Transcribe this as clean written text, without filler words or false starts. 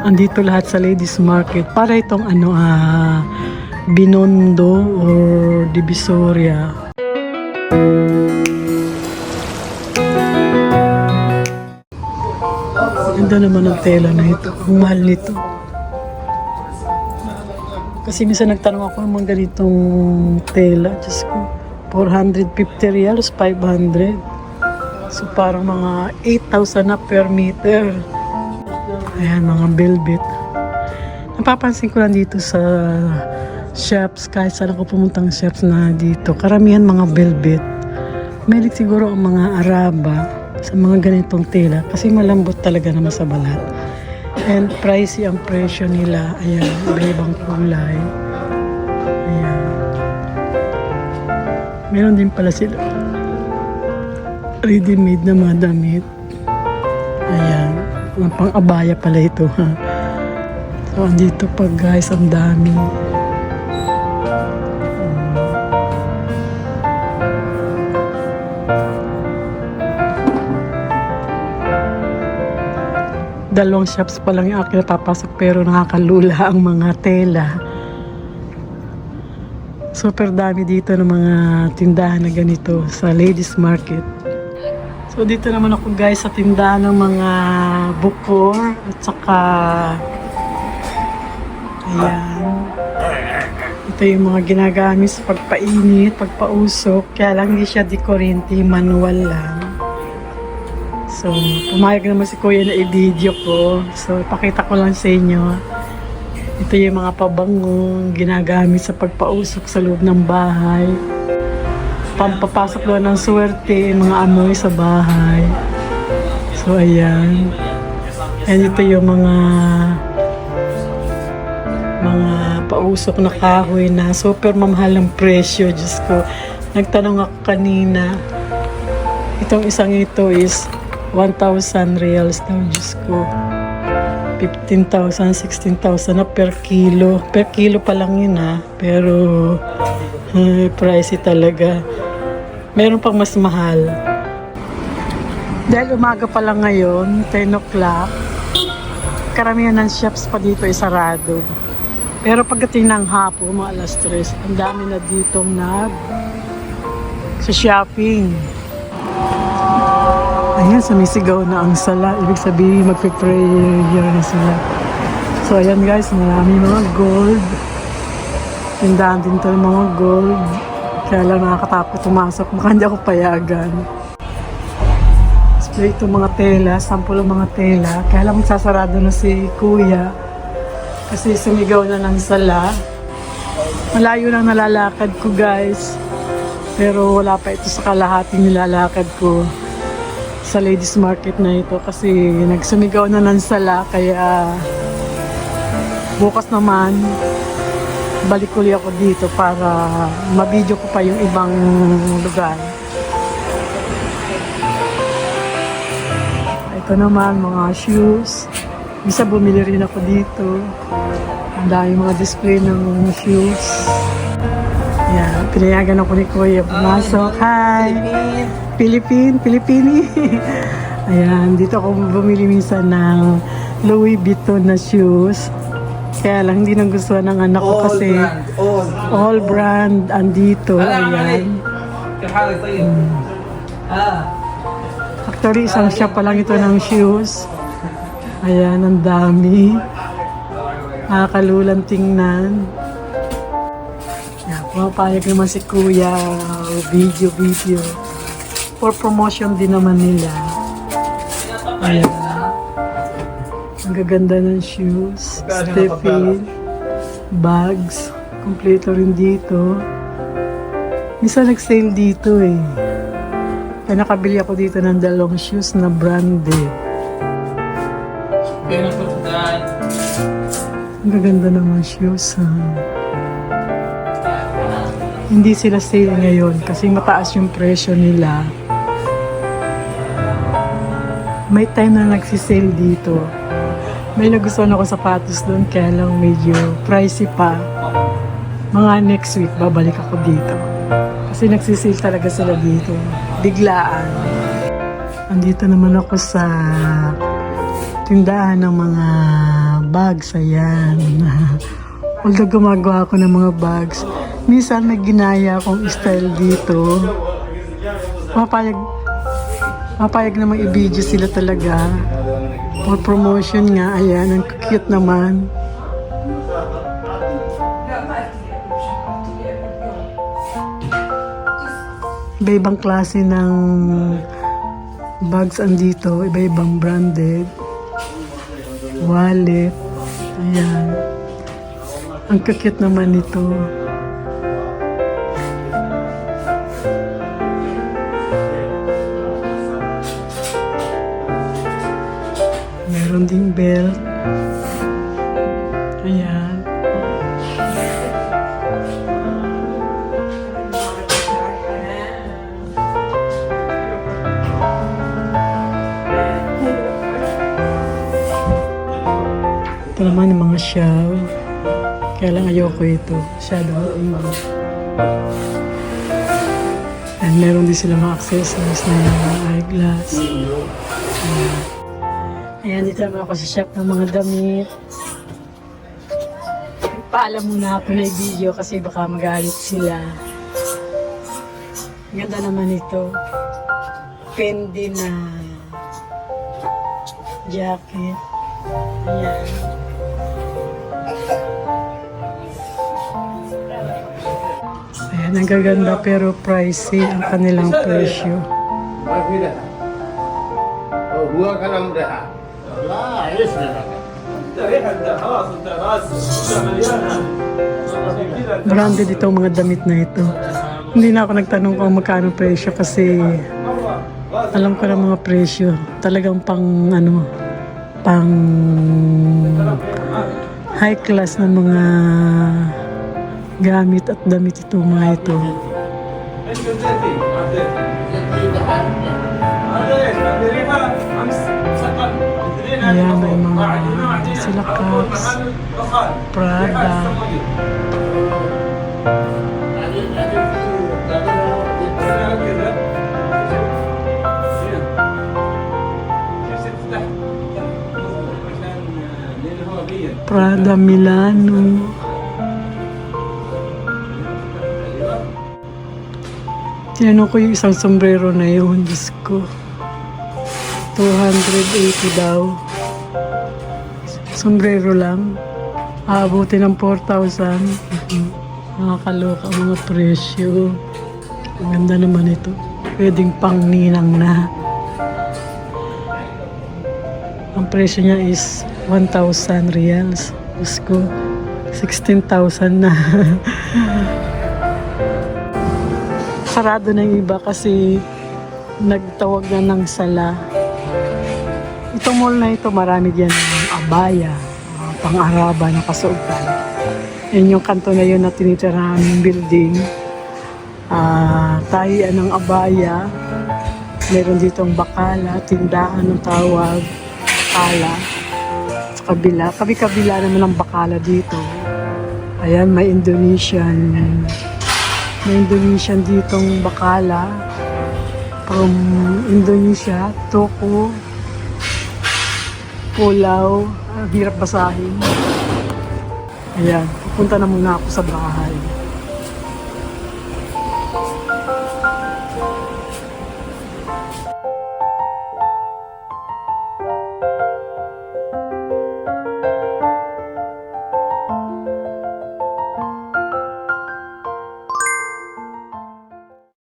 Andito lahat sa Ladies Market. Para itong Binondo or Divisoria. Ganda naman ang tela na ito. Ang mahal nito. Kasi minsan nagtanong ako ng mga ganitong tela. Diyos ko, 450 reals, 500. So parang mga 8,000 na per meter. Ayan, mga velvet. Napapansin ko lang dito sa shops, kahit saan ako pumuntang shops na dito, karamihan mga velvet. Melik siguro ang mga Araba sa mga ganitong tela kasi malambot talaga naman sa balat. And pricey ang presyo nila. Ayan, iba-ibang kulay. Ayan. Meron din pala sila ready-made na mga damit. Ayan. Pang-abaya pala ito, ha. So, andito pa guys, ang dami. Dalawang shops pa lang yung akin napapasok pero nakakalula ang mga tela. Super dami dito ng mga tindahan na ganito sa Ladies Market. So dito naman ako guys sa tindahan ng mga bukor at saka ayan. Ito yung mga ginagamit sa pagpainit, pagpausok. Kaya lang hindi siya dikuryente, manual lang. So, pumayag naman si Kuya na i-video ko. So, ipakita ko lang sa inyo. Ito yung mga pabangong ginagamit sa pagpausok sa loob ng bahay. Pampapasok doon ng swerte, mga amoy sa bahay. So, ayan. And ito yung mga pausok na kahoy na super mamahal ang presyo. Diyos ko. Nagtanong ako kanina. Itong isang ito is 1,000 reals daw, Diyos ko. 15,000, 16,000 na per kilo. Per kilo pa lang yun, ha. Pero, pricey talaga. Meron pang mas mahal. Dahil umaga pa lang ngayon, 10 o'clock, karamihan ng shops pa dito ay sarado. Pero pagdating ng hapon, mga alas 3, ang dami na ditong sa shopping. Ayan, sumisigaw na ang sala. Ibig sabihin, magpe-prayer na sila. So, ayan guys, marami mga gold. Tindahan din ito ng mga gold. Kaya lang nakakatakot pumasok. Baka hindi ako payagan. Display ito mga tela, sample ng mga tela. Kaya lang magsasarado na si Kuya. Kasi sumigaw na ng sala. Malayo lang nalalakad ko guys. Pero wala pa ito sa kalahating nilalakad ko sa Ladies Market na ito kasi nagsumigaw na ng sala kaya bukas naman balik uli ako dito para ma-video ko pa yung ibang lugar. Ito naman mga shoes. Bisa bumili rin ako dito. Ang dami mga display ng shoes. Yan, pinayagan ako ni Kuya pumasok. Hi! Pilipini. Ayan, dito ako bumili minsan ng Louis Vuitton na shoes. Kaya lang hindi nagustuhan ng anak ko kasi all brand andito. Ayan. Actually, isang shop pa lang ito ng shoes. Ayan, ang dami. Nakakalulang tingnan. Ayan, pumapayag naman si Kuya. Video. For promotion din naman nila. Ayan. Ang gaganda ng shoes. Steffi. Bags. Kompleto rin dito. Minsan nag-sale dito eh. Kaya nakabili ako dito ng dalawang shoes na branded. Ang gaganda naman shoes ha. Hindi sila sale ngayon kasi mataas yung presyo nila. May time na nagsisale dito. May nagustuhan ako sapatos doon kaya lang medyo pricey pa. Mga next week babalik ako dito. Kasi nagsisale talaga sila dito. Biglaan. Andito naman ako sa tindahan ng mga bags. Ayan. Although gumagawa ako ng mga bags, minsan may ginaya akong style dito. Mapayag namang i-video sila talaga. For promotion nga, ayan, ang cute naman. Iba-ibang klase ng bags andito, iba-ibang branded. Wallet, ayan. Ang cute naman nito. Meron ding belt. Ayan. Ito naman yung mga shawl. Kaya lang ayoko ito. Shadow English. And meron din sila mga accessories na yung eyeglass. Ayan. Ayan, dito naman ako sa shop ng mga damit. Paalam muna ako na i-video kasi baka magalit sila. Ganda naman ito. Fendi na jacket. Ayan. Ayan, ang gaganda pero pricey ang kanilang presyo. हुआ कलम रहा لا ايش Branded itong mga damit na ito. Hindi na ako nagtanong kung magkano presyo kasi alam ko na mga presyo. Talagang pang pang high class na mga gamit at damit ito mga ito. Ayan, may mga sila cups, Prada. Prada Milano. Tinanong ko yung isang sombrero na yun, Diyos ko. 280 daw. Sombrero lang. Aabuti ng 4,000. Nakakaloka ang mga presyo. Ang ganda naman ito. Pwedeng pang ninang na. Ang presyo niya is 1,000 reals. Diyos ko, 16,000 na. Sarado na yung iba kasi nagtawag na ng sala. Itong mall na ito, marami diyan ng abaya, pang-araba na kasuotan. Yan yung kanto na yun na tinitirahan ng building. Tahian ng abaya. Meron ditong bakala, tindahan ng tawag, bakala. Sa kabila, kabi-kabila naman ng bakala dito. Ayan, may Indonesian ditong bakala. From Indonesia, toko, pulaw, hirap basahin. Ayan, pupunta na muna ako sa bahay.